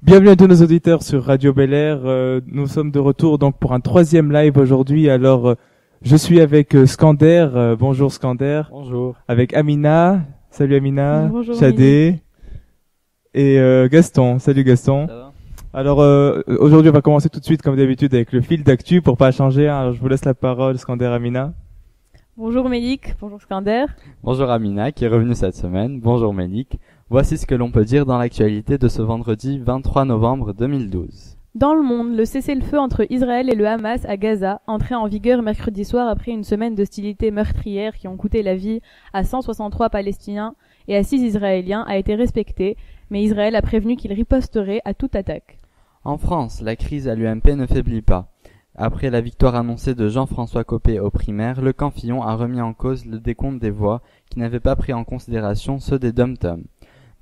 Bienvenue à tous nos auditeurs sur Radio Bel Air. Nous sommes de retour donc pour un troisième live aujourd'hui. Alors, je suis avec Skander. Bonjour Skander. Bonjour. Avec Amina. Salut Amina. Bonjour. Shadé. Et Gaston. Salut Gaston. Ça va ? Alors, aujourd'hui, on va commencer tout de suite, comme d'habitude, avec le fil d'actu pour pas changer. Alors, je vous laisse la parole, Skander, Amina. Bonjour Mélik, bonjour Skander. Bonjour Amina, qui est revenue cette semaine. Bonjour Mélik. Voici ce que l'on peut dire dans l'actualité de ce vendredi 23 novembre 2012. Dans le monde, le cessez-le-feu entre Israël et le Hamas à Gaza, entré en vigueur mercredi soir après une semaine d'hostilités meurtrières qui ont coûté la vie à 163 Palestiniens et à 6 Israéliens, a été respecté, mais Israël a prévenu qu'il riposterait à toute attaque. En France, la crise à l'UMP ne faiblit pas. Après la victoire annoncée de Jean-François Copé aux primaires, le camp Fillon a remis en cause le décompte des voix qui n'avait pas pris en considération ceux des dom-toms.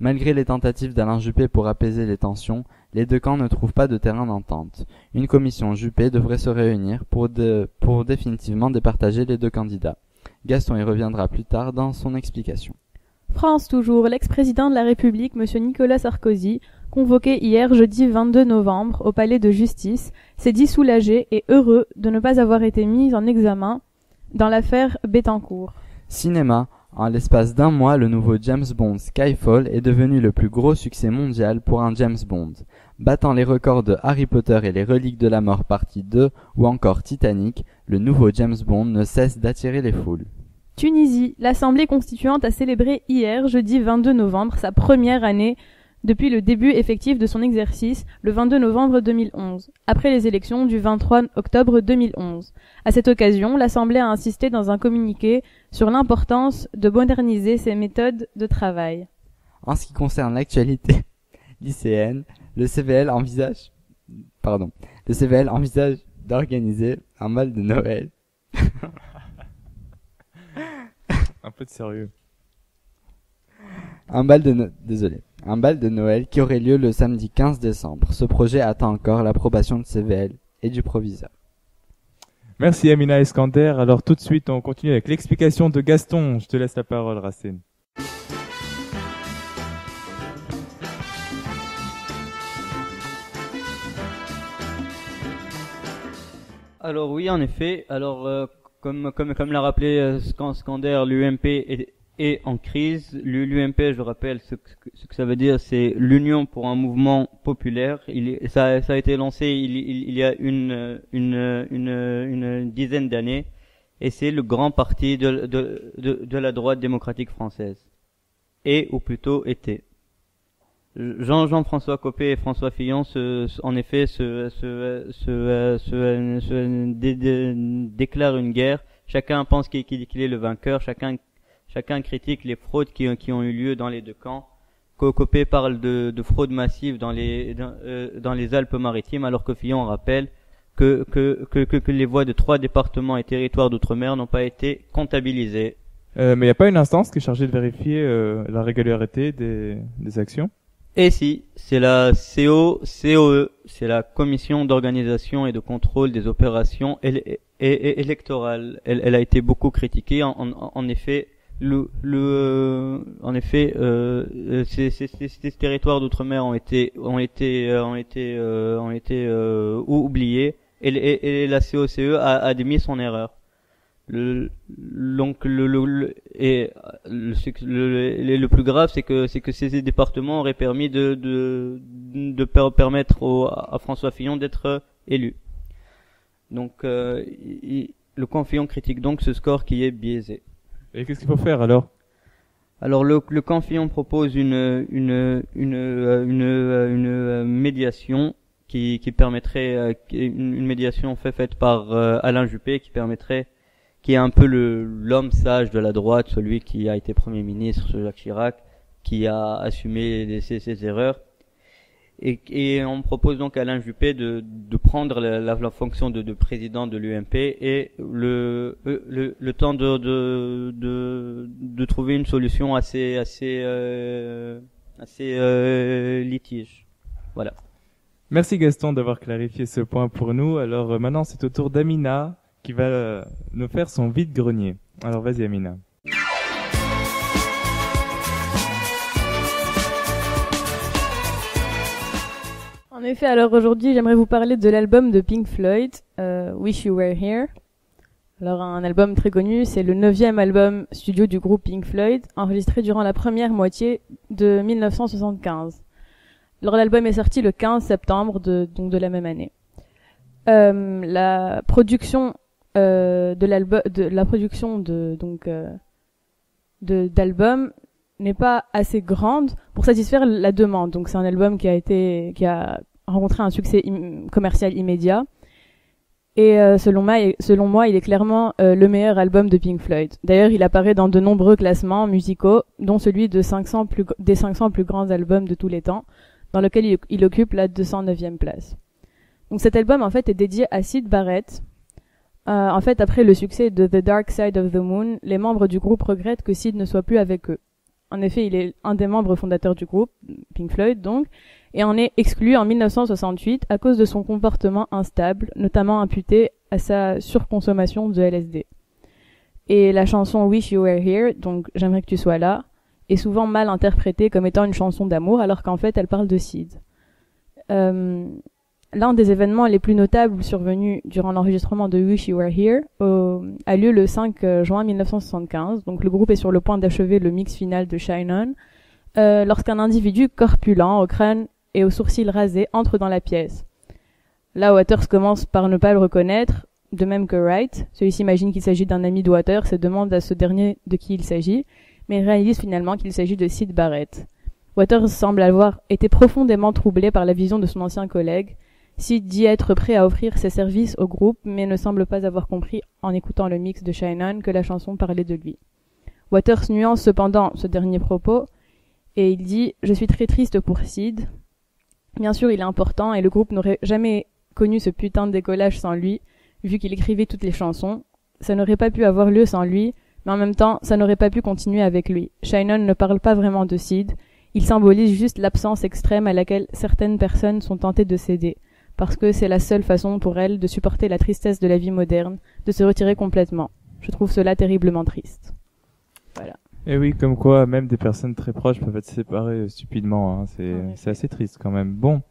Malgré les tentatives d'Alain Juppé pour apaiser les tensions, les deux camps ne trouvent pas de terrain d'entente. Une commission Juppé devrait se réunir pour définitivement départager les deux candidats. Gaston y reviendra plus tard dans son explication. France toujours, l'ex-président de la République, M. Nicolas Sarkozy, convoqué hier jeudi 22 novembre au palais de justice, s'est dit soulagé et heureux de ne pas avoir été mis en examen dans l'affaire Bettencourt. Cinéma. En l'espace d'un mois, le nouveau James Bond Skyfall est devenu le plus gros succès mondial pour un James Bond. Battant les records de Harry Potter et les Reliques de la Mort partie 2 ou encore Titanic, le nouveau James Bond ne cesse d'attirer les foules. Tunisie, l'Assemblée constituante a célébré hier, jeudi 22 novembre, sa première année depuis le début effectif de son exercice, le 22 novembre 2011, après les élections du 23 octobre 2011. À cette occasion, l'Assemblée a insisté dans un communiqué sur l'importance de moderniser ses méthodes de travail. En ce qui concerne l'actualité lycéenne, le CVL envisage d'organiser un bal de Noël. Un peu de sérieux. Un bal de Noël qui aurait lieu le samedi 15 décembre. Ce projet attend encore l'approbation de CVL et du proviseur. Merci Amina et Skander. Alors tout de suite, on continue avec l'explication de Gaston. Je te laisse la parole, Racine. Alors oui, en effet. Alors comme l'a rappelé Skander, l'UMP est en crise. L'UMP, je rappelle ce que ça veut dire, c'est l'Union pour un mouvement populaire. Ça a été lancé il y a une dizaine d'années, et c'est le grand parti de la droite démocratique française. Ou plutôt était. Jean-François Copé et François Fillon déclarent une guerre. Chacun pense qu'il est le vainqueur. Chacun critique les fraudes qui ont eu lieu dans les deux camps. Copé parle de fraude massive dans les Alpes-Maritimes, alors que Fillon rappelle que les voix de 3 départements et territoires d'outre-mer n'ont pas été comptabilisées. Mais il n'y a pas une instance qui est chargée de vérifier la régularité des actions? Et si, c'est la COE, c'est la Commission d'organisation et de contrôle des opérations électorales. Elle a été beaucoup critiquée. En effet, ces territoires d'outre-mer ont été oubliés, et la COCE a admis son erreur. Le plus grave, c'est que ces départements auraient permis de permettre à François Fillon d'être élu. Donc le camp Fillon critique donc ce score qui est biaisé. Et qu'est-ce qu'il faut faire alors? Alors le camp Fillon propose une médiation qui permettrait une médiation faite par Alain Juppé, qui est un peu l'homme sage de la droite, celui qui a été Premier ministre sous Jacques Chirac, qui a assumé ses erreurs. Et on propose donc à Alain Juppé de prendre la fonction de président de l'UMP, et le temps de trouver une solution assez litige. Voilà. Merci Gaston d'avoir clarifié ce point pour nous. Alors maintenant c'est au tour d'Amina qui va nous faire son vide-grenier. Alors vas-y Amina. effet, alors aujourd'hui, j'aimerais vous parler de l'album de Pink Floyd, Wish You Were Here. Alors, un album très connu, c'est le 9e album studio du groupe Pink Floyd, enregistré durant la première moitié de 1975. Alors, l'album est sorti le 15 septembre donc de la même année. La production d'album n'est pas assez grande pour satisfaire la demande. Donc c'est un album qui a rencontré un succès commercial immédiat. Et selon moi, il est clairement le meilleur album de Pink Floyd. D'ailleurs, il apparaît dans de nombreux classements musicaux, dont celui des 500 plus grands albums de tous les temps, dans lequel il occupe la 209e place. Donc cet album, en fait, est dédié à Syd Barrett. En fait, après le succès de The Dark Side of the Moon, les membres du groupe regrettent que Syd ne soit plus avec eux. En effet, il est un des membres fondateurs du groupe, Pink Floyd donc, et en est exclu en 1968 à cause de son comportement instable, notamment imputé à sa surconsommation de LSD. Et la chanson Wish You Were Here, donc J'aimerais que tu sois là, est souvent mal interprétée comme étant une chanson d'amour, alors qu'en fait elle parle de Syd. L'un des événements les plus notables survenus durant l'enregistrement de Wish You Were Here a lieu le 5 juin 1975. Donc le groupe est sur le point d'achever le mix final de Shine On lorsqu'un individu corpulent au crâne et aux sourcils rasés entre dans la pièce. Là, Waters commence par ne pas le reconnaître, de même que Wright. Celui-ci imagine qu'il s'agit d'un ami de Waters et demande à ce dernier de qui il s'agit, mais réalise finalement qu'il s'agit de Syd Barrett. Waters semble avoir été profondément troublé par la vision de son ancien collègue. Syd dit être prêt à offrir ses services au groupe, mais ne semble pas avoir compris, en écoutant le mix de Shine On, que la chanson parlait de lui. Waters nuance cependant ce dernier propos, et il dit « Je suis très triste pour Syd. Bien sûr, il est important, et le groupe n'aurait jamais connu ce putain de décollage sans lui, vu qu'il écrivait toutes les chansons. Ça n'aurait pas pu avoir lieu sans lui, mais en même temps, ça n'aurait pas pu continuer avec lui. Shine On ne parle pas vraiment de Syd, il symbolise juste l'absence extrême à laquelle certaines personnes sont tentées de céder. Parce que c'est la seule façon pour elle de supporter la tristesse de la vie moderne, de se retirer complètement. Je trouve cela terriblement triste. Voilà. Et oui, comme quoi, même des personnes très proches peuvent être séparées stupidement. Hein. C'est assez triste quand même. Bon,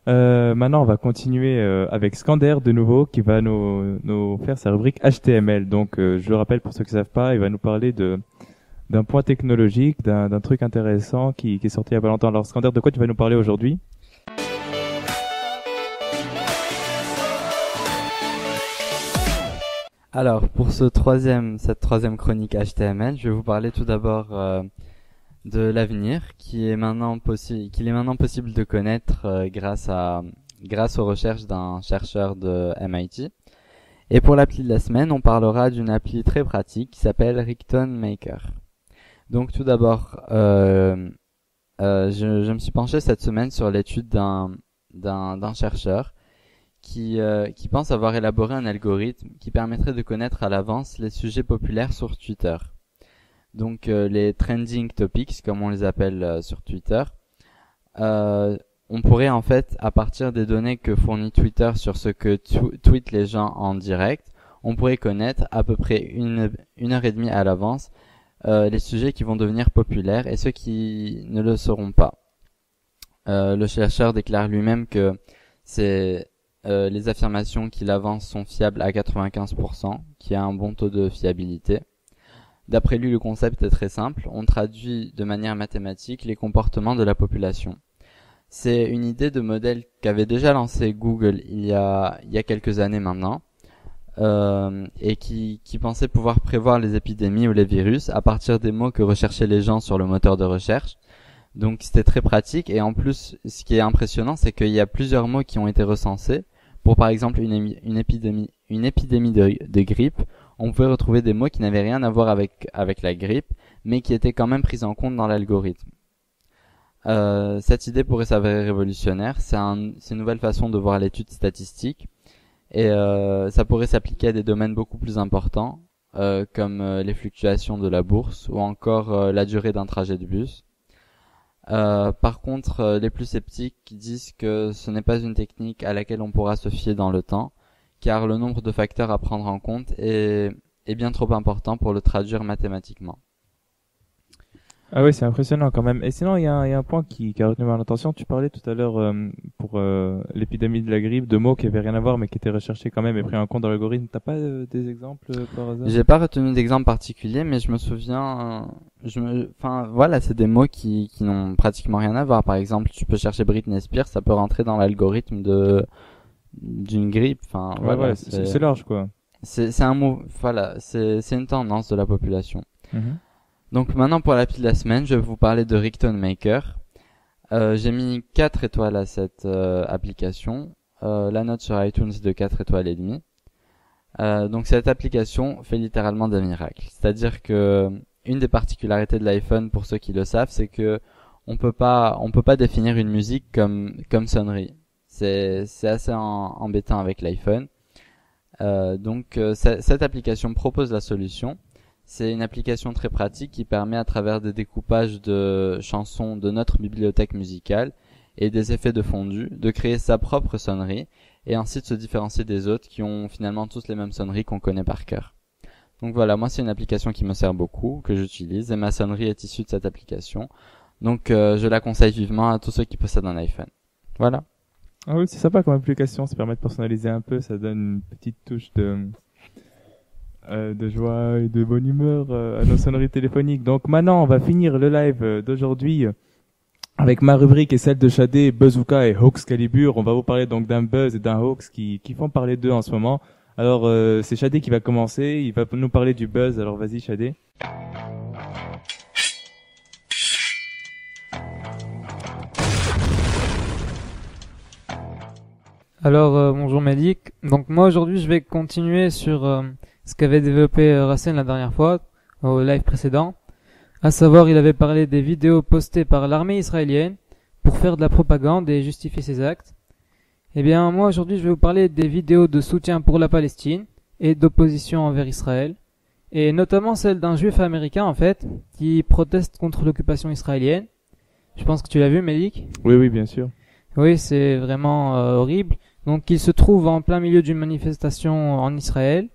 maintenant on va continuer avec Skander de nouveau, qui va nous faire sa rubrique HTML. Donc, je le rappelle pour ceux qui savent pas, il va nous parler d'un point technologique, d'un truc intéressant qui est sorti il y a pas longtemps. Alors, Skander, de quoi tu vas nous parler aujourd'hui ? Alors, pour cette troisième chronique HTML, je vais vous parler tout d'abord de l'avenir, qu'il est maintenant possible de connaître grâce aux recherches d'un chercheur de MIT. Et pour l'appli de la semaine, on parlera d'une appli très pratique qui s'appelle Ricton Maker. Donc, tout d'abord, je me suis penché cette semaine sur l'étude d'un chercheur qui pense avoir élaboré un algorithme qui permettrait de connaître à l'avance les sujets populaires sur Twitter. Donc les trending topics, comme on les appelle sur Twitter. On pourrait en fait, à partir des données que fournit Twitter sur ce que tweetent les gens en direct, on pourrait connaître à peu près une heure et demie à l'avance les sujets qui vont devenir populaires et ceux qui ne le seront pas. Le chercheur déclare lui-même que les affirmations qu'il avance sont fiables à 95%, qui a un bon taux de fiabilité. D'après lui, le concept est très simple. On traduit de manière mathématique les comportements de la population. C'est une idée de modèle qu'avait déjà lancé Google il y a quelques années maintenant, et qui pensait pouvoir prévoir les épidémies ou les virus à partir des mots que recherchaient les gens sur le moteur de recherche. Donc c'était très pratique, et en plus, ce qui est impressionnant, c'est qu'il y a plusieurs mots qui ont été recensés. Pour par exemple une épidémie de grippe, on pouvait retrouver des mots qui n'avaient rien à voir avec la grippe, mais qui étaient quand même pris en compte dans l'algorithme. Cette idée pourrait s'avérer révolutionnaire. C'est une nouvelle façon de voir l'étude statistique, et ça pourrait s'appliquer à des domaines beaucoup plus importants, comme les fluctuations de la bourse ou encore la durée d'un trajet de bus. Par contre, les plus sceptiques disent que ce n'est pas une technique à laquelle on pourra se fier dans le temps, car le nombre de facteurs à prendre en compte est bien trop important pour le traduire mathématiquement. Ah oui, c'est impressionnant quand même. Et sinon, il y a un point qui a retenu mon attention. Tu parlais tout à l'heure pour l'épidémie de la grippe, de mots qui avaient rien à voir mais qui étaient recherchés quand même et pris en compte dans l'algorithme. T'as pas des exemples par hasard? J'ai pas retenu d'exemple particulier, mais je me souviens, enfin voilà, c'est des mots qui n'ont pratiquement rien à voir. Par exemple, tu peux chercher Britney Spears, ça peut rentrer dans l'algorithme d'une grippe. Enfin Ouais, voilà, c'est large quoi. c'est un mot, voilà, c'est une tendance de la population. Mhm. Donc maintenant pour l'appli de la semaine, je vais vous parler de Ringtone Maker. J'ai mis 4 étoiles à cette application. La note sur iTunes est de 4 étoiles et demie. Donc cette application fait littéralement des miracles. C'est-à-dire que une des particularités de l'iPhone, pour ceux qui le savent, c'est que on peut pas définir une musique comme sonnerie. C'est assez embêtant avec l'iPhone. Donc cette application propose la solution. C'est une application très pratique qui permet à travers des découpages de chansons de notre bibliothèque musicale et des effets de fondu de créer sa propre sonnerie et ainsi de se différencier des autres qui ont finalement tous les mêmes sonneries qu'on connaît par cœur. Donc voilà, moi c'est une application qui me sert beaucoup, que j'utilise et ma sonnerie est issue de cette application. Donc je la conseille vivement à tous ceux qui possèdent un iPhone. Voilà. Ah oui, c'est sympa comme application. Ça permet de personnaliser un peu. Ça donne une petite touche de joie et de bonne humeur à nos sonneries téléphoniques. Donc maintenant, on va finir le live d'aujourd'hui avec ma rubrique et celle de Shadé, Bazooka et Hawks Calibur. On va vous parler donc d'un Buzz et d'un Hawks qui font parler d'eux en ce moment. Alors c'est Shadé qui va commencer, il va nous parler du Buzz. Alors vas-y Shadé. Alors bonjour Malik. Donc moi aujourd'hui je vais continuer sur ce qu'avait développé Racine la dernière fois au live précédent. À savoir, il avait parlé des vidéos postées par l'armée israélienne pour faire de la propagande et justifier ses actes. Eh bien, moi aujourd'hui, je vais vous parler des vidéos de soutien pour la Palestine et d'opposition envers Israël, et notamment celle d'un juif américain en fait qui proteste contre l'occupation israélienne. Je pense que tu l'as vu, Malik. Oui, bien sûr. Oui, c'est vraiment horrible. Donc, il se trouve en plein milieu d'une manifestation en Israël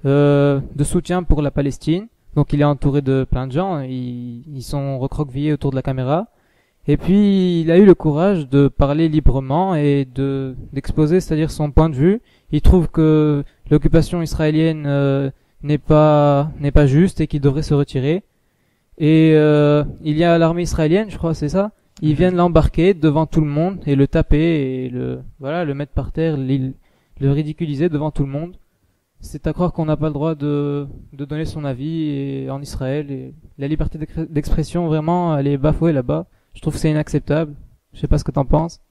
de soutien pour la Palestine. Donc il est entouré de plein de gens, ils sont recroquevillés autour de la caméra. Et puis il a eu le courage de parler librement et d'exposer, c'est-à-dire son point de vue. Il trouve que l'occupation israélienne n'est pas juste et qu'il devrait se retirer. Et il y a l'armée israélienne, je crois, c'est ça. Ils viennent l'embarquer devant tout le monde et le taper et le mettre par terre, le ridiculiser devant tout le monde. C'est à croire qu'on n'a pas le droit de donner son avis en Israël, et la liberté d'expression vraiment elle est bafouée là-bas. Je trouve que c'est inacceptable. Je sais pas ce que t'en penses.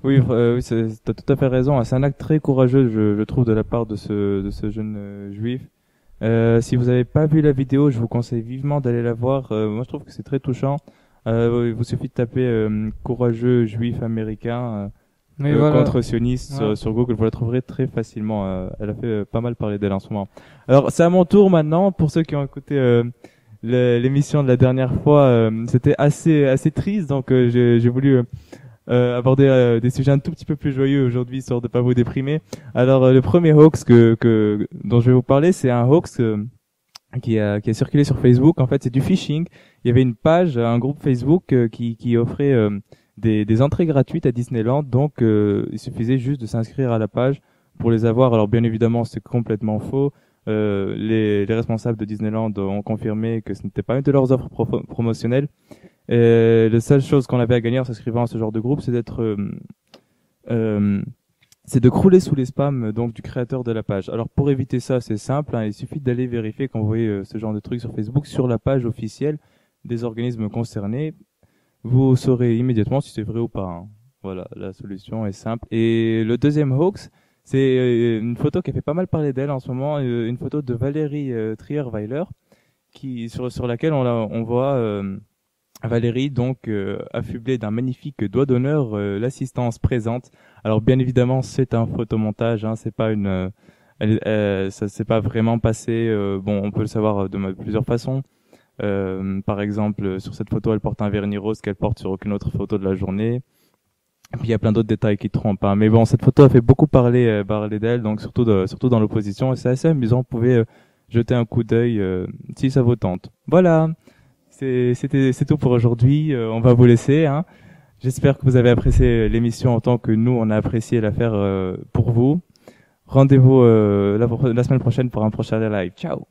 Oui, t'as tout à fait raison. C'est un acte très courageux, je trouve, de la part de ce jeune juif. Si vous n'avez pas vu la vidéo, je vous conseille vivement d'aller la voir. Moi, je trouve que c'est très touchant. Il vous suffit de taper courageux juif américain contre sioniste sur Google, vous la trouverez très facilement. Elle a fait pas mal parler d'elle en ce moment. Alors, c'est à mon tour maintenant. Pour ceux qui ont écouté l'émission de la dernière fois, c'était assez triste, donc j'ai voulu aborder des sujets un tout petit peu plus joyeux aujourd'hui, histoire de pas vous déprimer. Alors, le premier hoax dont je vais vous parler, c'est un hoax qui a circulé sur Facebook. En fait, c'est du phishing. Il y avait une page, un groupe Facebook qui offrait des entrées gratuites à Disneyland, donc il suffisait juste de s'inscrire à la page pour les avoir. Alors bien évidemment, c'est complètement faux. Les responsables de Disneyland ont confirmé que ce n'était pas une de leurs offres promotionnelles. La seule chose qu'on avait à gagner en s'inscrivant à ce genre de groupe, c'est c'est de crouler sous les spams donc du créateur de la page. Alors pour éviter ça, c'est simple, il suffit d'aller vérifier quand vous voyez ce genre de trucs sur Facebook sur la page officielle des organismes concernés. Vous saurez immédiatement si c'est vrai ou pas. Voilà, la solution est simple. Et le deuxième hoax, c'est une photo qui a fait pas mal parler d'elle en ce moment, une photo de Valérie Trierweiler, sur laquelle on voit Valérie donc affublée d'un magnifique doigt d'honneur, l'assistance présente. Alors bien évidemment, c'est un photomontage, c'est pas ça s'est pas vraiment passé. Bon, on peut le savoir de plusieurs façons. Par exemple, sur cette photo, elle porte un vernis rose qu'elle porte sur aucune autre photo de la journée. Et puis il y a plein d'autres détails qui trompent. Mais bon, cette photo a fait beaucoup parler d'elle, donc surtout dans l'opposition. Et c'est assez amusant. Vous pouvez jeter un coup d'œil si ça vous tente. Voilà. C'est tout pour aujourd'hui. On va vous laisser. Hein. J'espère que vous avez apprécié l'émission autant que nous, on a apprécié la faire pour vous. Rendez-vous la semaine prochaine pour un prochain live. Ciao.